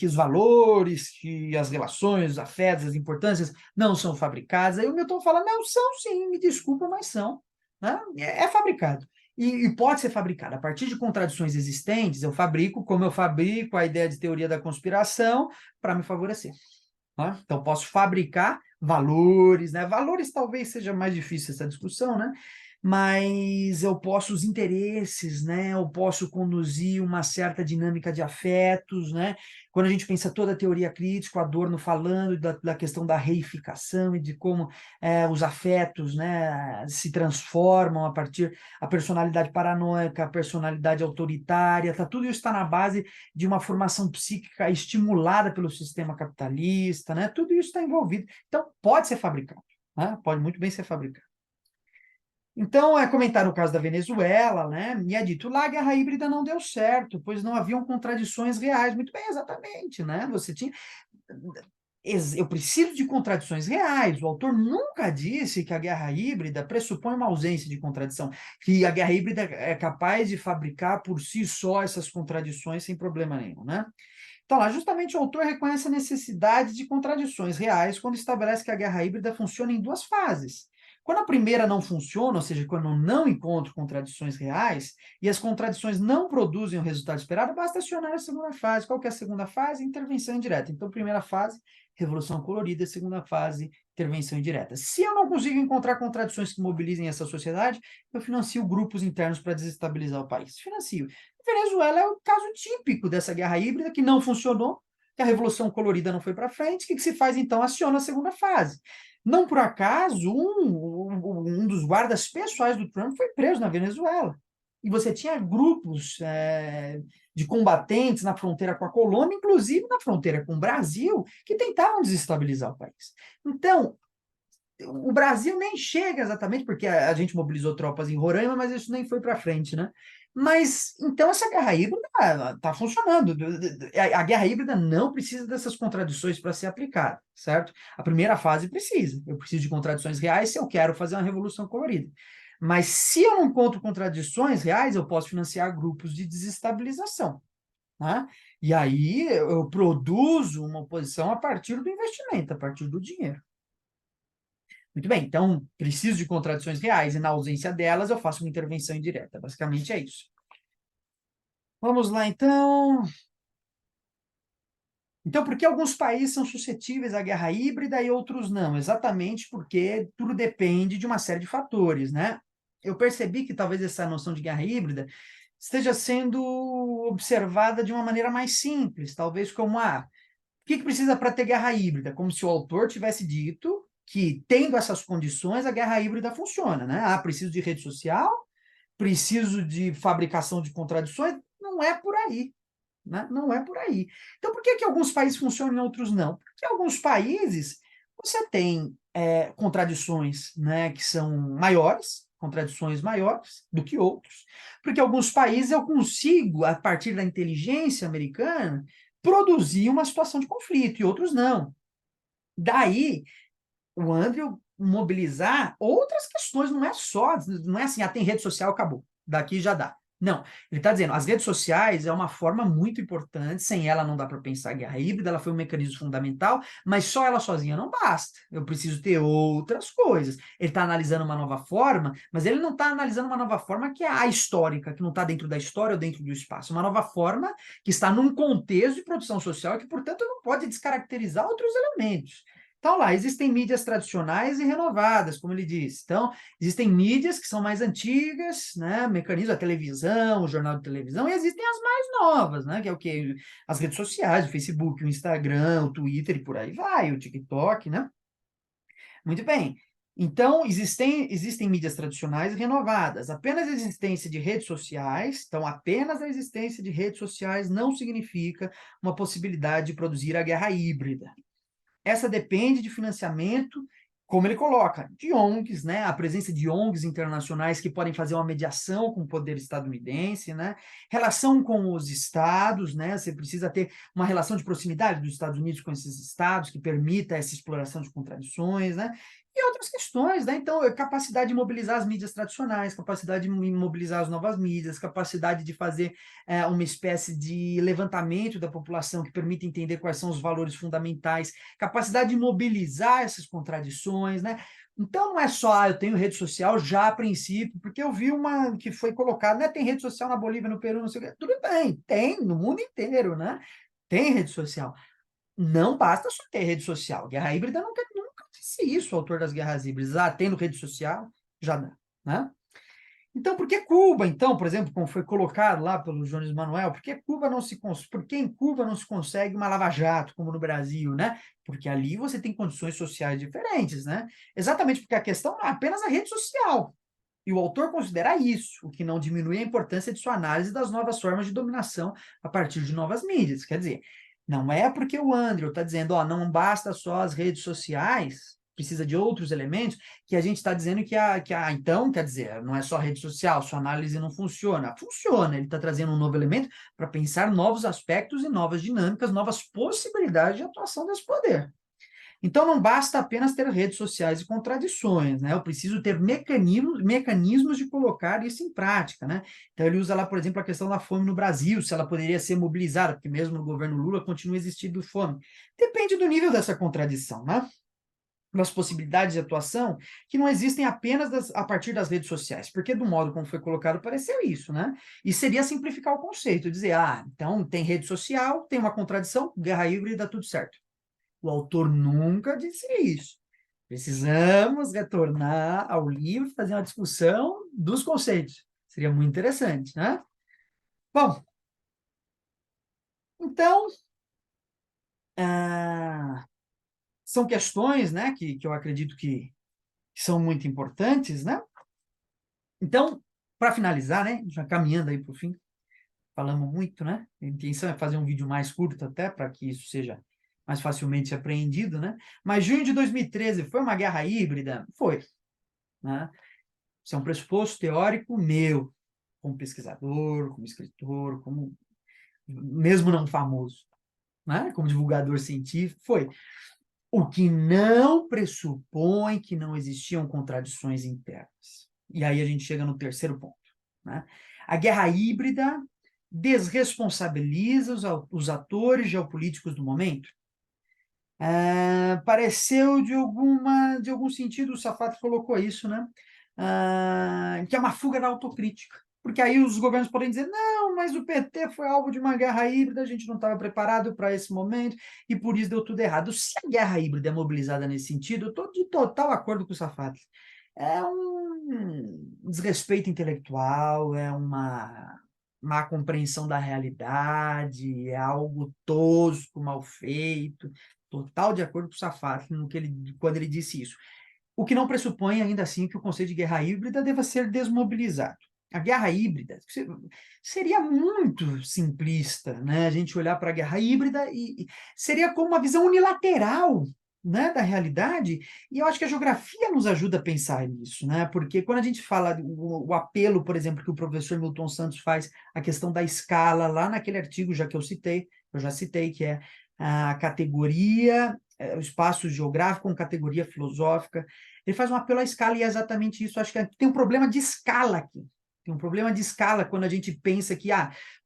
os valores, que as relações, os afetos, as importâncias não são fabricadas. Aí o Milton fala, não, são sim, me desculpa, mas são, né? É fabricado. E pode ser fabricado. A partir de contradições existentes, eu fabrico, como eu fabrico a ideia de teoria da conspiração, para me favorecer. Né? Então, posso fabricar valores, né? Valores talvez seja mais difícil essa discussão, né? Mas eu posso os interesses, né? Eu posso conduzir uma certa dinâmica de afetos, né? Quando a gente pensa toda a teoria crítica, o Adorno falando da questão da reificação e de como os afetos, né, se transformam a partir a personalidade paranoica, a personalidade autoritária, tudo isso está na base de uma formação psíquica estimulada pelo sistema capitalista, né? Tudo isso está envolvido. Então, pode ser fabricado, né? Pode muito bem ser fabricado. Então, comentar o caso da Venezuela, né? E é dito, lá a guerra híbrida não deu certo, pois não haviam contradições reais. Muito bem, exatamente, né? Você tinha... Eu preciso de contradições reais. O autor nunca disse que a guerra híbrida pressupõe uma ausência de contradição, que a guerra híbrida é capaz de fabricar por si só essas contradições sem problema nenhum, né? Então, lá, justamente o autor reconhece a necessidade de contradições reais quando estabelece que a guerra híbrida funciona em duas fases. Quando a primeira não funciona, ou seja, quando eu não encontro contradições reais, e as contradições não produzem o resultado esperado, basta acionar a segunda fase. Qual que é a segunda fase? Intervenção indireta. Então, primeira fase, revolução colorida, segunda fase, intervenção indireta. Se eu não consigo encontrar contradições que mobilizem essa sociedade, eu financio grupos internos para desestabilizar o país. Financio. Venezuela é o caso típico dessa guerra híbrida que não funcionou, que a revolução colorida não foi para frente, o que se faz então? Aciona a segunda fase. Não por acaso, um dos guardas pessoais do Trump foi preso na Venezuela. E você tinha grupos de combatentes na fronteira com a Colômbia, inclusive na fronteira com o Brasil, que tentavam desestabilizar o país. Então, o Brasil nem chega exatamente, porque a gente mobilizou tropas em Roraima, mas isso nem foi para frente, né? Mas, então, essa guerra híbrida está funcionando. A guerra híbrida não precisa dessas contradições para ser aplicada, certo? A primeira fase precisa. Eu preciso de contradições reais se eu quero fazer uma revolução colorida. Mas se eu não encontro contradições reais, eu posso financiar grupos de desestabilização, né? E aí eu produzo uma oposição a partir do investimento, a partir do dinheiro. Muito bem, então preciso de contradições reais e na ausência delas eu faço uma intervenção indireta. Basicamente é isso. Vamos lá, então. Então, por que alguns países são suscetíveis à guerra híbrida e outros não? Exatamente porque tudo depende de uma série de fatores, né? Eu percebi que talvez essa noção de guerra híbrida esteja sendo observada de uma maneira mais simples, talvez como, o que precisa para ter guerra híbrida? Como se o autor tivesse dito que, tendo essas condições, a guerra híbrida funciona, né? Preciso de rede social, preciso de fabricação de contradições. Não é por aí, né? Não é por aí. Então, por que alguns países funcionam e outros não? Porque em alguns países você tem contradições, né, que são maiores, contradições maiores do que outros. Porque em alguns países eu consigo, a partir da inteligência americana, produzir uma situação de conflito, e outros não. Daí, o Andrew mobilizar outras questões, não é assim, tem rede social, acabou. Daqui já dá. Não, ele está dizendo, as redes sociais é uma forma muito importante, sem ela não dá para pensar guerra híbrida, ela foi um mecanismo fundamental, mas só ela sozinha não basta, eu preciso ter outras coisas. Ele está analisando uma nova forma, mas ele não está analisando uma nova forma que é a histórica, que não está dentro da história ou dentro do espaço, uma nova forma que está num contexto de produção social e que, portanto, não pode descaracterizar outros elementos. Então, lá, existem mídias tradicionais e renovadas, como ele disse. Então, existem mídias que são mais antigas, né? Mecanismo, a televisão, o jornal de televisão, e existem as mais novas, né? Que é o quê? As redes sociais, o Facebook, o Instagram, o Twitter e por aí vai, o TikTok, né? Muito bem. Então, existem mídias tradicionais e renovadas. Apenas a existência de redes sociais, então, apenas a existência de redes sociais não significa uma possibilidade de produzir a guerra híbrida. Essa depende de financiamento, como ele coloca, de ONGs, né? A presença de ONGs internacionais que podem fazer uma mediação com o poder estadunidense, né? Relação com os estados, né? Você precisa ter uma relação de proximidade dos Estados Unidos com esses estados que permita essa exploração de contradições, né? E outras questões, né? Então, capacidade de mobilizar as mídias tradicionais, capacidade de mobilizar as novas mídias, capacidade de fazer uma espécie de levantamento da população que permita entender quais são os valores fundamentais, capacidade de mobilizar essas contradições, né? Então, não é só, eu tenho rede social já a princípio, porque eu vi uma que foi colocada, né? Tem rede social na Bolívia, no Peru, não sei o quê. Tudo bem, tem no mundo inteiro, né? Tem rede social. Não basta só ter rede social. Guerra híbrida nunca disse isso, o autor das guerras híbridas. Ah, tendo rede social, já dá, né? Então, por que Cuba, então, por exemplo, como foi colocado lá pelo Jones Manuel, por que em Cuba não se consegue uma lava-jato, como no Brasil, né? Porque ali você tem condições sociais diferentes, né? Exatamente porque a questão não é apenas a rede social. E o autor considera isso, o que não diminui a importância de sua análise das novas formas de dominação a partir de novas mídias. Quer dizer, não é porque o Andrew está dizendo, ó, não basta só as redes sociais, precisa de outros elementos, que a gente está dizendo então, quer dizer, não é só rede social, sua análise não funciona. Funciona, ele está trazendo um novo elemento para pensar novos aspectos e novas dinâmicas, novas possibilidades de atuação desse poder. Então, não basta apenas ter redes sociais e contradições, né? Eu preciso ter mecanismos de colocar isso em prática, né? Então, ele usa lá, por exemplo, a questão da fome no Brasil, se ela poderia ser mobilizada, porque mesmo no governo Lula continua existindo fome. Depende do nível dessa contradição, né? Das possibilidades de atuação que não existem apenas a partir das redes sociais, porque do modo como foi colocado pareceu isso, né? E seria simplificar o conceito, dizer, então tem rede social, tem uma contradição, guerra híbrida, tudo certo. O autor nunca disse isso. Precisamos retornar ao livro, fazer uma discussão dos conceitos. Seria muito interessante, né? Bom, então, são questões, né, que eu acredito que são muito importantes, né? Então, para finalizar, né, já caminhando aí para o fim, falamos muito, né? A intenção é fazer um vídeo mais curto até, para que isso seja mais facilmente apreendido, né? Mas junho de 2013 foi uma guerra híbrida? Foi, né? Isso é um pressuposto teórico meu, como pesquisador, como escritor, como mesmo não famoso, né? Como divulgador científico, foi. O que não pressupõe que não existiam contradições internas. E aí a gente chega no terceiro ponto, né? A guerra híbrida desresponsabiliza os atores geopolíticos do momento. Pareceu de algum sentido, o Safato colocou isso, né? Que é uma fuga da autocrítica. Porque aí os governos podem dizer, não, mas o PT foi alvo de uma guerra híbrida, a gente não estava preparado para esse momento, e por isso deu tudo errado. Se a guerra híbrida é mobilizada nesse sentido, eu estou de total acordo com o Safato. É um desrespeito intelectual, é uma má compreensão da realidade, é algo tosco, mal feito, total de acordo com o Safat quando ele disse isso. O que não pressupõe, ainda assim, que o conceito de guerra híbrida deva ser desmobilizado. A guerra híbrida seria muito simplista, né? A gente olhar para a guerra híbrida e seria como uma visão unilateral, né, da realidade, e eu acho que a geografia nos ajuda a pensar nisso, né? Porque quando a gente fala o apelo, por exemplo, que o professor Milton Santos faz, a questão da escala, lá naquele artigo já que eu já citei, que é a categoria, o espaço geográfico com categoria filosófica, ele faz um apelo à escala e é exatamente isso. Acho que tem um problema de escala aqui. Tem um problema de escala quando a gente pensa que,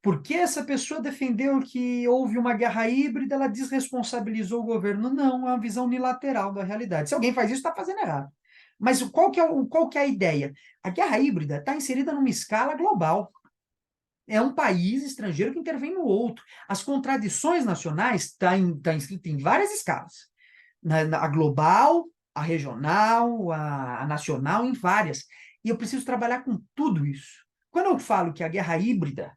porque essa pessoa defendeu que houve uma guerra híbrida, ela desresponsabilizou o governo. Não, é uma visão unilateral da realidade. Se alguém faz isso, está fazendo errado. Mas qual que é a ideia? A guerra híbrida está inserida numa escala global. É um país estrangeiro que intervém no outro. As contradições nacionais estão inscritas em várias escalas. A global, a regional, a nacional, em várias. E eu preciso trabalhar com tudo isso. Quando eu falo que a guerra híbrida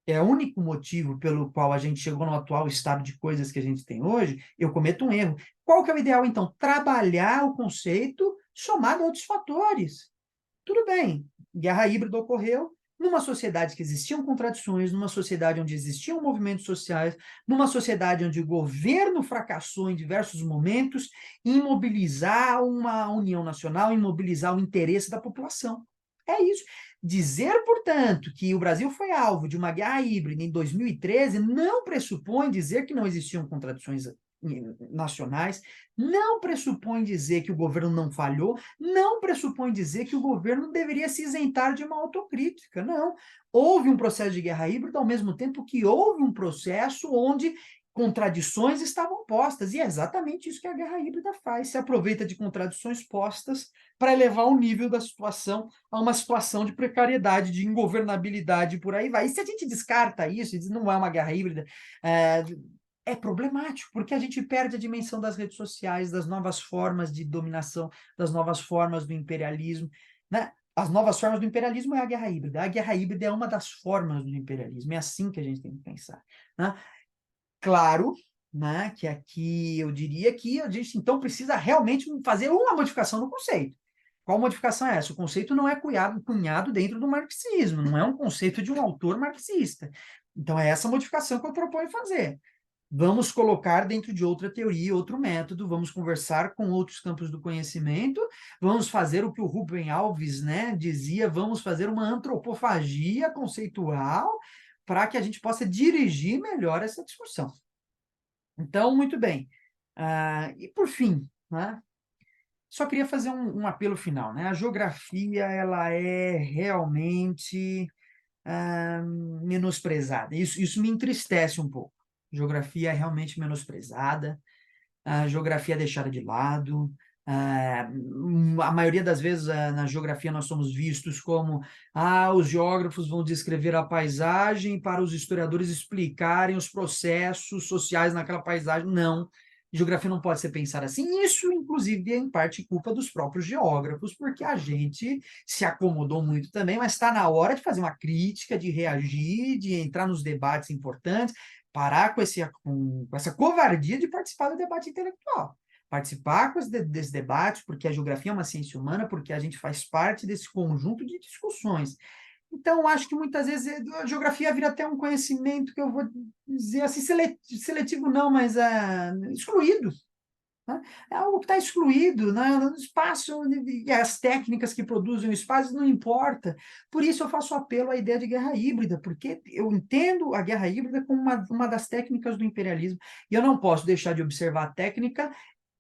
é o único motivo pelo qual a gente chegou no atual estado de coisas que a gente tem hoje, eu cometo um erro. Qual que é o ideal, então? Trabalhar o conceito somado a outros fatores. Tudo bem, guerra híbrida ocorreu numa sociedade que existiam contradições, numa sociedade onde existiam movimentos sociais, numa sociedade onde o governo fracassou em diversos momentos em mobilizar uma união nacional, em mobilizar o interesse da população. É isso. Dizer, portanto, que o Brasil foi alvo de uma guerra híbrida em 2013 não pressupõe dizer que não existiam contradições nacionais, não pressupõe dizer que o governo não falhou, não pressupõe dizer que o governo deveria se isentar de uma autocrítica, não. Houve um processo de guerra híbrida ao mesmo tempo que houve um processo onde contradições estavam postas, e é exatamente isso que a guerra híbrida faz, se aproveita de contradições postas para elevar o nível da situação a uma situação de precariedade, de ingovernabilidade, por aí vai. E se a gente descarta isso e diz não é uma guerra híbrida, é problemático, porque a gente perde a dimensão das redes sociais, das novas formas de dominação, das novas formas do imperialismo, né? As novas formas do imperialismo é a guerra híbrida. A guerra híbrida é uma das formas do imperialismo. É assim que a gente tem que pensar, né? Claro, né, que aqui eu diria que a gente, então, precisa realmente fazer uma modificação no conceito. Qual modificação é essa? O conceito não é cunhado dentro do marxismo, não é um conceito de um autor marxista. Então, é essa modificação que eu proponho fazer. Vamos colocar dentro de outra teoria, outro método, vamos conversar com outros campos do conhecimento, vamos fazer o que o Rubem Alves, né, dizia, vamos fazer uma antropofagia conceitual para que a gente possa dirigir melhor essa discussão. Então, muito bem. E por fim, né, só queria fazer um apelo final, né? A geografia, ela é realmente menosprezada. Isso me entristece um pouco. Geografia é realmente menosprezada, a geografia é deixada de lado. A maioria das vezes na geografia nós somos vistos como os geógrafos vão descrever a paisagem para os historiadores explicarem os processos sociais naquela paisagem. Não, geografia não pode ser pensada assim. Isso, inclusive, é em parte culpa dos próprios geógrafos, porque a gente se acomodou muito também, mas está na hora de fazer uma crítica, de reagir, de entrar nos debates importantes, parar com essa covardia de participar do debate intelectual. Participar desse debate, porque a geografia é uma ciência humana, porque a gente faz parte desse conjunto de discussões. Então, acho que muitas vezes a geografia vira até um conhecimento que eu vou dizer assim, seletivo não, mas excluído. Né? É algo que está excluído, né? No espaço, e as técnicas que produzem o espaço não importa. Por isso eu faço apelo à ideia de guerra híbrida, porque eu entendo a guerra híbrida como uma das técnicas do imperialismo, e eu não posso deixar de observar a técnica,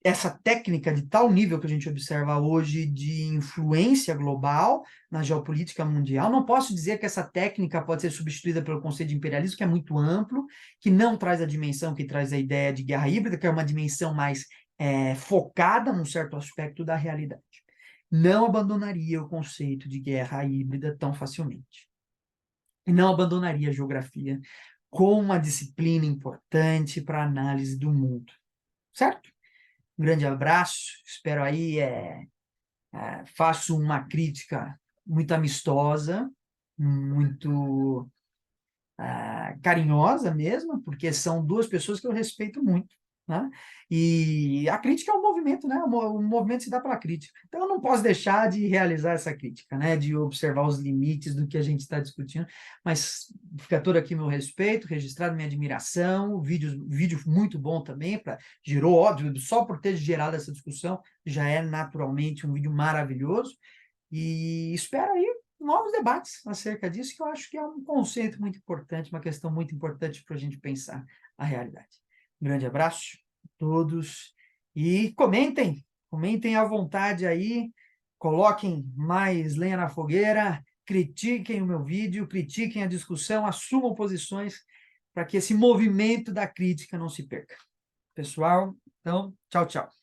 essa técnica de tal nível que a gente observa hoje de influência global na geopolítica mundial. Não posso dizer que essa técnica pode ser substituída pelo conceito de imperialismo, que é muito amplo, que não traz a dimensão que traz a ideia de guerra híbrida, que é uma dimensão mais focada num certo aspecto da realidade. Não abandonaria o conceito de guerra híbrida tão facilmente. E não abandonaria a geografia como uma disciplina importante para a análise do mundo. Certo? Um grande abraço, espero aí, faço uma crítica muito amistosa, muito carinhosa mesmo, porque são duas pessoas que eu respeito muito, né? E a crítica é um movimento, né? O movimento se dá pela crítica. Então, eu não posso deixar de realizar essa crítica, né? De observar os limites do que a gente está discutindo, mas fica todo aqui meu respeito, registrado minha admiração, vídeo muito bom também, gerou, óbvio, só por ter gerado essa discussão, já é naturalmente um vídeo maravilhoso, e espero aí novos debates acerca disso, que eu acho que é um conceito muito importante, uma questão muito importante para a gente pensar a realidade. Um grande abraço a todos e comentem à vontade aí, coloquem mais lenha na fogueira, critiquem o meu vídeo, critiquem a discussão, assumam posições para que esse movimento da crítica não se perca. Pessoal, então, tchau, tchau.